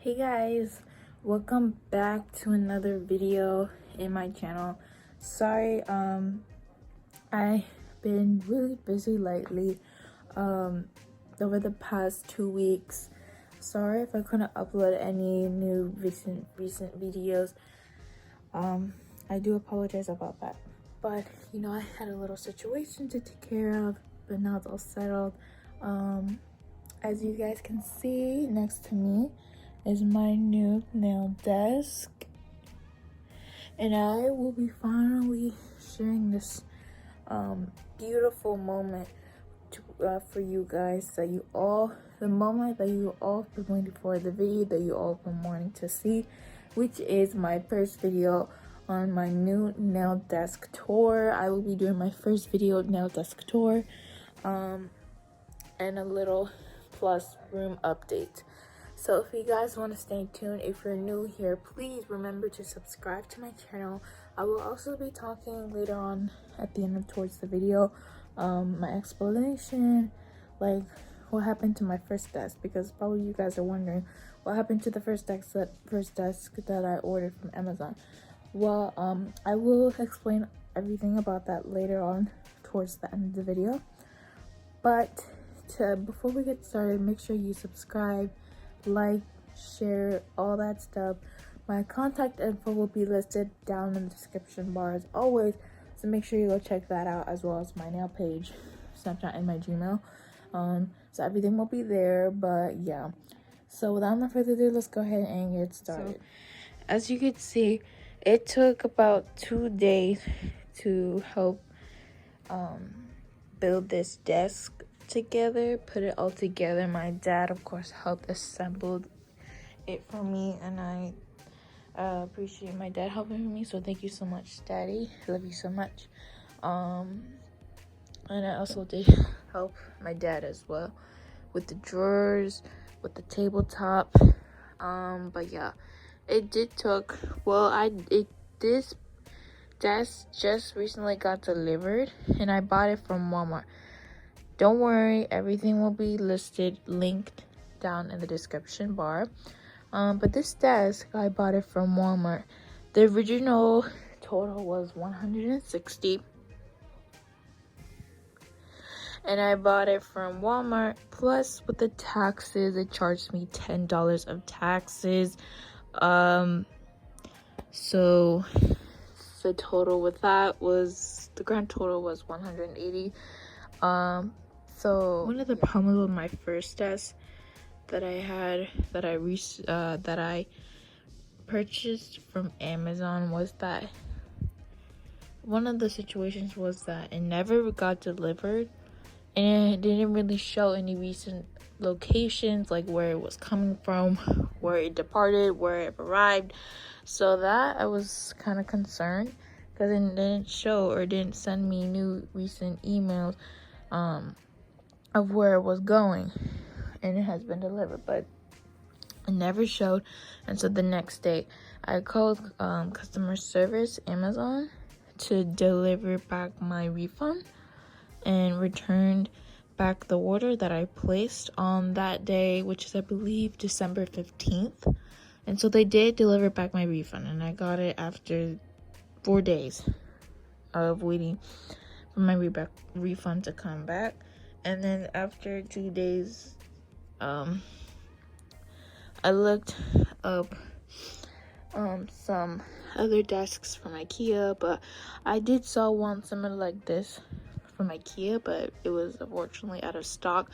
Hey guys, welcome back to another video in my channel. Sorry, I've been really busy lately, over the past 2 weeks. Sorry if I couldn't upload any new recent videos. I do apologize about that. But I had a little situation to take care of, but now it's all settled. As you guys can see next to me is my new nail desk, and I will be finally sharing this beautiful moment for you guys, the moment that you all been waiting for, the video that you all been wanting to see, which is my first video on my new nail desk tour. I will be doing my first video nail desk tour, and a little plus room update. So if you guys want to stay tuned, if you're new here, please remember to subscribe to my channel. I will also be talking later on at the end of towards the video, my explanation, like what happened to my first desk, because probably you guys are wondering what happened to the first desk that I ordered from Amazon. Well, I will explain everything about that later on towards the end of the video. But before we get started, make sure you subscribe, like, share, all that stuff. My contact info will be listed down in the description bar as always, so make sure you go check that out, as well as my nail page, Snapchat, and my Gmail. So everything will be there. But yeah, so without no further ado, let's go ahead and get started. So, as you can see, it took about 2 days to help build this desk together, put it all together. My dad, of course, helped assemble it for me, and I appreciate my dad helping me, so thank you so much, Daddy. Love you so much. And I also did help my dad as well with the drawers, with the tabletop. But yeah, it did took, this desk just recently got delivered, and I bought it from Walmart. Don't worry, everything will be linked down in the description bar. But this desk, I bought it from Walmart. The original total was $160, and I bought it from Walmart. Plus, with the taxes, it charged me $10 of taxes. So the total with that was, the grand total was $180. So one of the problems with my first desk that I had, that I purchased from Amazon, was that one of the situations was that it never got delivered, and it didn't really show any recent locations, like where it was coming from, where it departed, where it arrived. So that I was kind of concerned, because it didn't show or didn't send me new recent emails of where it was going, and it has been delivered, but it never showed. And so the next day I called customer service Amazon to deliver back my refund and returned back the order that I placed on that day, which is, I believe, December 15th. And so they did deliver back my refund, and I got it after 4 days of waiting for my refund to come back. And then after 2 days, I looked up some other desks from IKEA, but I did saw one similar like this from IKEA, but it was unfortunately out of stock,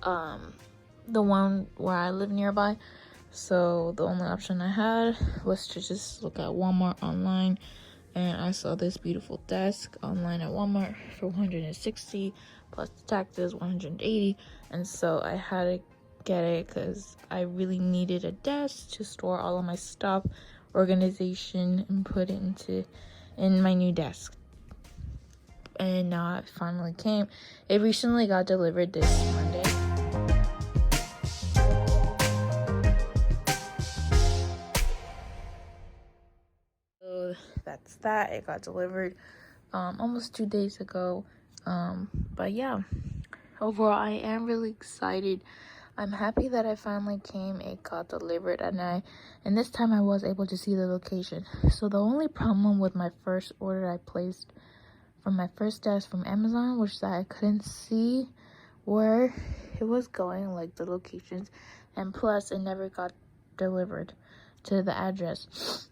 the one where I live nearby. So the only option I had was to just look at Walmart online, and I saw this beautiful desk online at Walmart for $160 plus taxes, $180. And so I had to get it because I really needed a desk to store all of my stuff, organization, and put it in my new desk. And now it finally came. It recently got delivered this Monday. So that's that. It got delivered almost 2 days ago. But yeah, overall I am really excited I'm happy that I finally came. It got delivered and this time I was able to see the location. So the only problem with my first order I placed from my first desk from Amazon was that I couldn't see where it was going, like the locations, and plus it never got delivered to the address.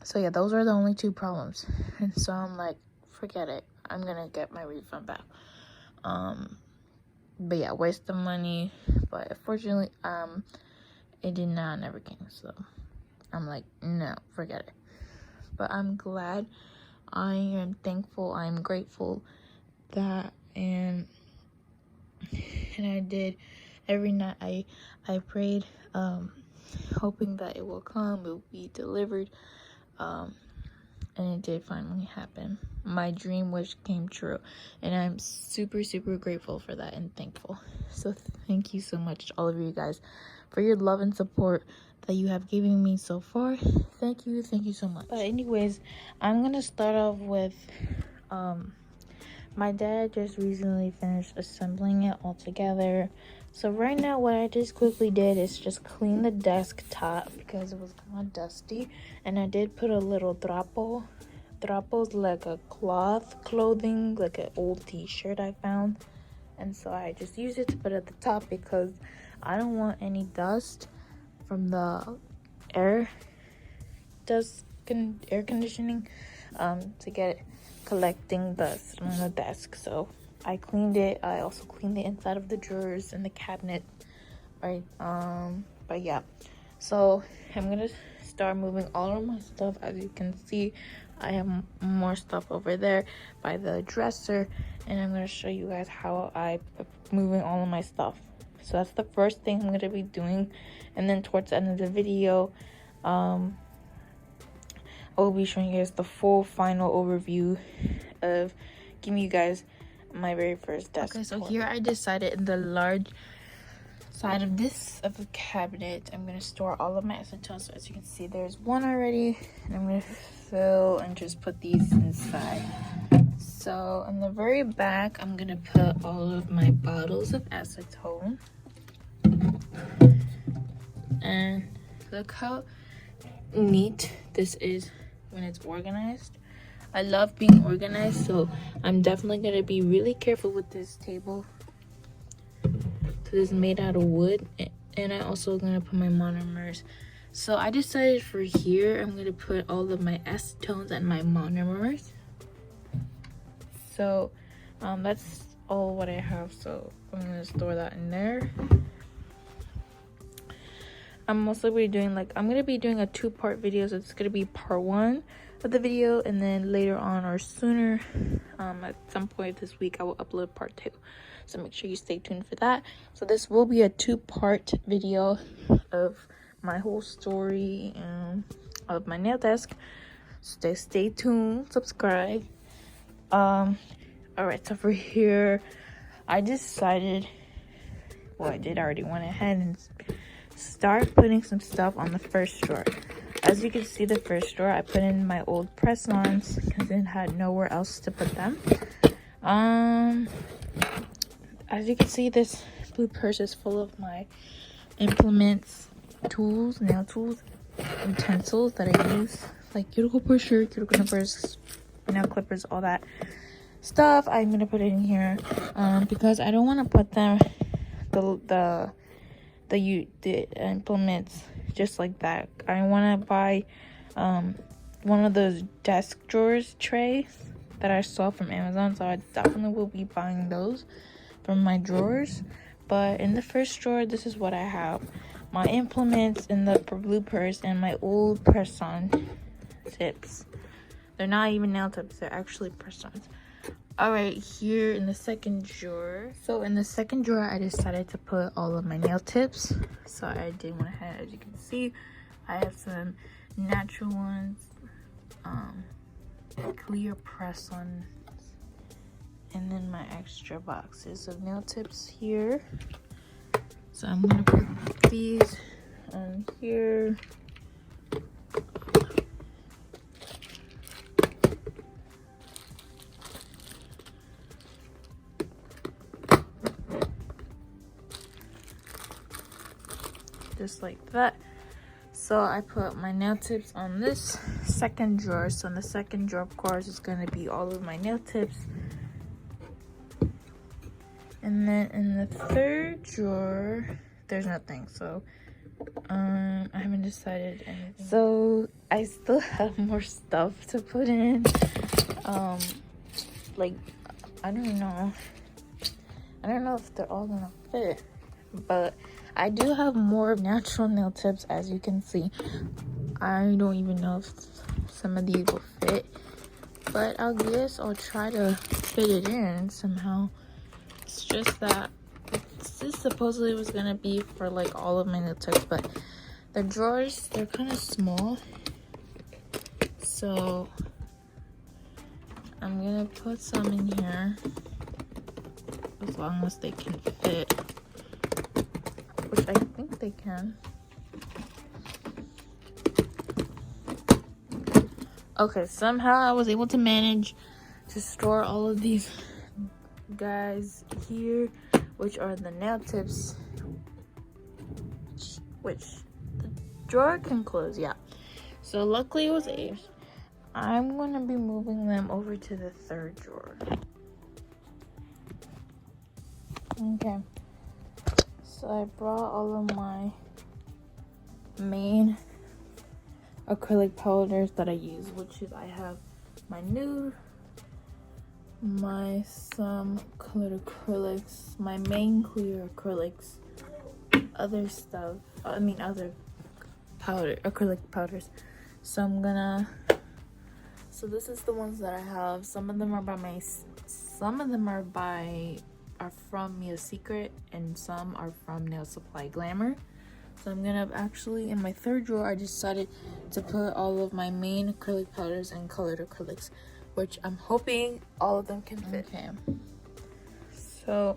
So yeah, those are the only two problems. And so I'm like, forget it, I'm gonna get my refund back. But yeah, waste the money, but fortunately it did not, never came. So I'm like, no, forget it. But I'm glad, I am thankful, I'm grateful that and I did every night. I prayed, hoping that it will come, it will be delivered, and it did finally happen. My dream wish came true, and I'm super grateful for that and thankful. So thank you so much to all of you guys for your love and support that you have given me so far. Thank you so much. But anyways, I'm gonna start off with my dad just recently finished assembling it all together. So right now what I just quickly did is just clean the desktop because it was kind of dusty, and I did put a little trapo. Trapo's like a clothing, like an old t-shirt I found, and so I just used it to put at the top because I don't want any dust from the air conditioning to get collecting dust on the desk. So I cleaned it. I also cleaned the inside of the drawers and the cabinet, right? But yeah, so I'm gonna start moving all of my stuff. As you can see, I have more stuff over there by the dresser, and I'm gonna show you guys how I'm moving all of my stuff. So that's the first thing I'm gonna be doing, and then towards the end of the video, I will be showing you guys the full final overview of giving you guys my very first desk. Okay, so here I decided in the large side of the cabinet, I'm gonna store all of my acetone. So as you can see, there's one already, and I'm gonna fill and just put these inside. So in the very back, I'm gonna put all of my bottles of acetone, and look how neat this is when it's organized. I love being organized, so I'm definitely gonna be really careful with this table because it's made out of wood, and I also gonna put my monomers. So I decided for here I'm gonna put all of my acetones and my monomers. So that's all what I have, so I'm gonna store that in there. I'm also doing I'm gonna be doing a 2-part video, so it's gonna be part 1 of the video, and then later on or sooner, at some point this week, I will upload part 2. So make sure you stay tuned for that. So this will be a 2-part video of my whole story of my nail desk. Stay tuned, subscribe. Alright, so for here, I decided, well, I did already went ahead and start putting some stuff on the first drawer. As you can see, the first drawer, I put in my old press-ons because it had nowhere else to put them. As you can see, this blue purse is full of my implements, tools, nail tools, utensils that I use, like cuticle pusher, cuticle nippers, nail clippers, all that stuff. I'm gonna put it in here because I don't want to put them the implements just like that. I want to buy one of those desk drawers trays that I saw from Amazon, so I definitely will be buying those from my drawers. But in the first drawer, this is what I have: my implements in the blue purse and my old press-on tips. They're not even nail tips, they're actually press-ons. All right, here in the second drawer. So in the second drawer, I decided to put all of my nail tips. So I did went ahead, as you can see, I have some natural ones, clear press-ons, and then my extra boxes of nail tips here. So I'm gonna put these on here. just like that. So I put my nail tips on this second drawer. So in the second drawer, of course, is going to be all of my nail tips. And then in the third drawer, there's nothing. So I haven't decided anything. So I still have more stuff to put in. Like, I don't know if they're all gonna fit, but I do have more natural nail tips, as you can see. I don't even know if some of these will fit, but I guess I'll try to fit it in somehow. It's just that this supposedly was gonna be for like all of my nail tips, but the drawers, they're kind of small, so I'm gonna put some in here as long as they can fit, which I think they can. Okay, somehow I was able to manage to store all of these guys here, which are the nail tips, which the drawer can close. Yeah, so luckily it was a. I'm gonna be moving them over to the third drawer. Okay, so I brought all of my main acrylic powders that I use, which is I have my nude, my some colored acrylics, my main clear acrylics, other stuff, other acrylic powders. So this is the ones that I have. Some of them are from Mia Secret, and some are from Nail Supply Glamour. So I'm gonna actually, in my third drawer, I decided to put all of my main acrylic powders and colored acrylics, which I'm hoping all of them can fit. Okay, so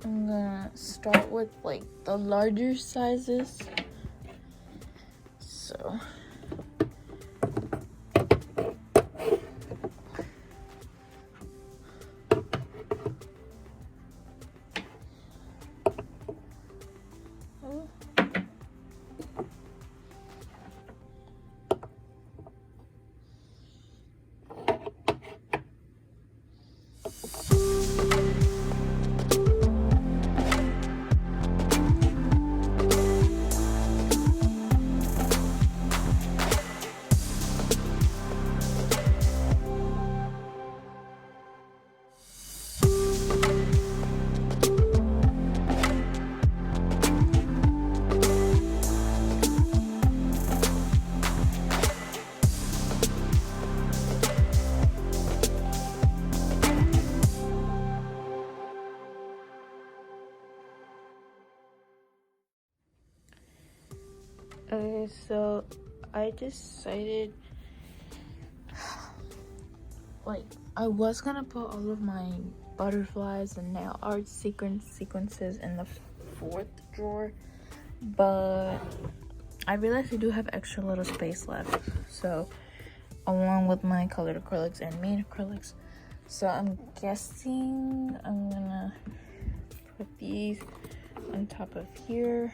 I'm gonna start with like the larger sizes. So okay, so I decided, like, I was gonna put all of my butterflies and nail art sequences in the fourth drawer, but I realized I do have extra little space left, so along with my colored acrylics and main acrylics. So I'm guessing I'm gonna put these on top of here,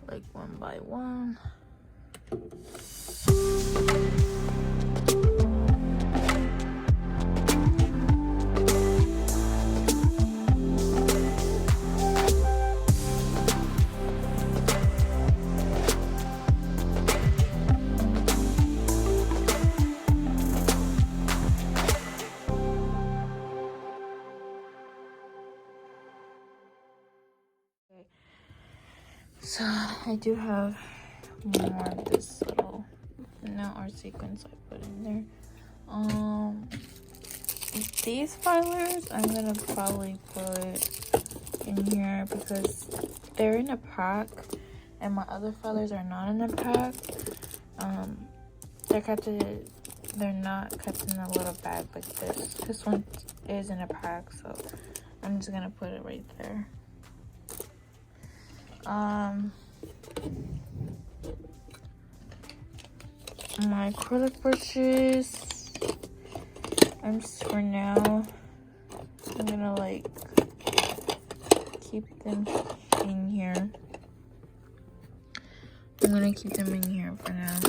like one by one. So I do have more of this little nail art sequence I put in there. These filers I'm gonna probably put in here because they're in a pack, and my other filers are not in a pack. They're not kept in a little bag like this. This one is in a pack, so I'm just gonna put it right there. My acrylic brushes, I'm just, for now, I'm gonna like keep them in here. I'm gonna keep them in here for now,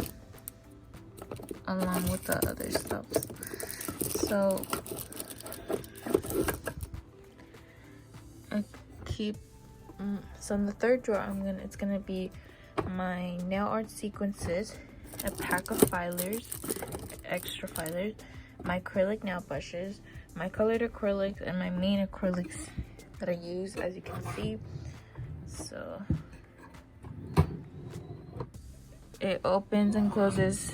along with the other stuff. So I keep. So in the third drawer, it's gonna be my nail art sequences, a pack of filers, extra filers, my acrylic nail brushes, my colored acrylics, and my main acrylics that I use, as you can see. So it opens and closes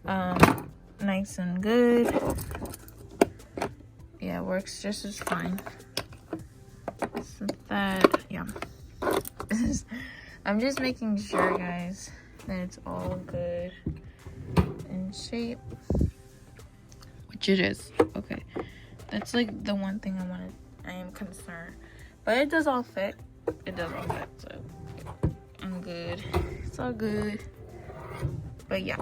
nice and good. Yeah, it works just as fine. So that, yeah. I'm just making sure, guys, that it's all good in shape, which it is. Okay, that's like the one thing I am concerned, but it does all fit. It does all fit, so I'm good. It's all good. But yeah.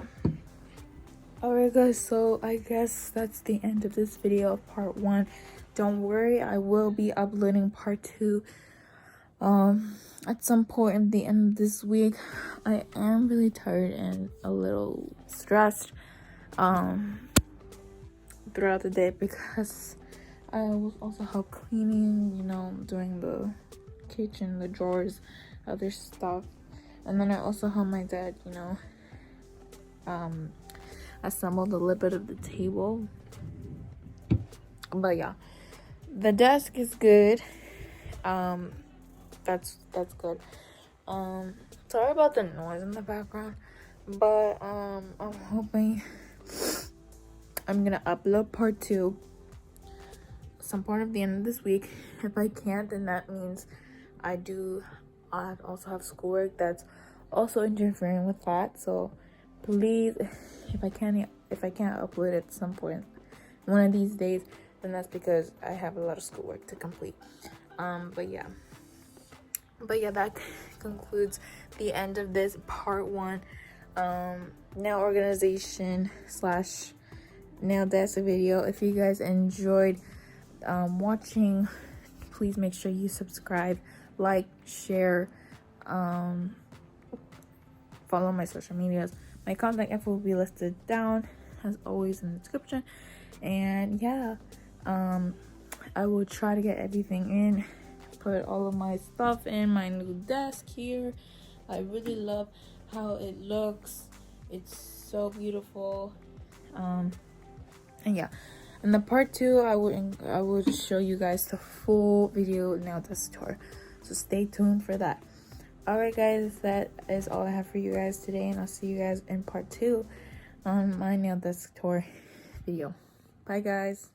Alright guys, so I guess that's the end of this video of part 1. Don't worry, I will be uploading part 2 at some point at the end of this week. I am really tired and a little stressed throughout the day because I was also help cleaning, you know, doing the kitchen, the drawers, other stuff, and then I also helped my dad, you know, assemble the lid bit of the table. But yeah, the desk is good. That's good. Sorry about the noise in the background, but I'm hoping I'm gonna upload part 2 some point of the end of this week. If I can't, then that means I also have schoolwork that's also interfering with that. So please, if I can't upload at some point one of these days, then that's because I have a lot of schoolwork to complete. But yeah, that concludes the end of this part 1 nail organization / nail desk video. If you guys enjoyed watching, please make sure you subscribe, like, share, follow my social medias. My contact info will be listed down as always in the description. And yeah, I will try to get everything in, put all of my stuff in my new desk here. I really love how it looks. It's so beautiful. And yeah, in the part 2 I will show you guys the full video nail desk tour, so stay tuned for that. Alright guys, that is all I have for you guys today, and I'll see you guys in part 2 on my nail desk tour video. Bye guys.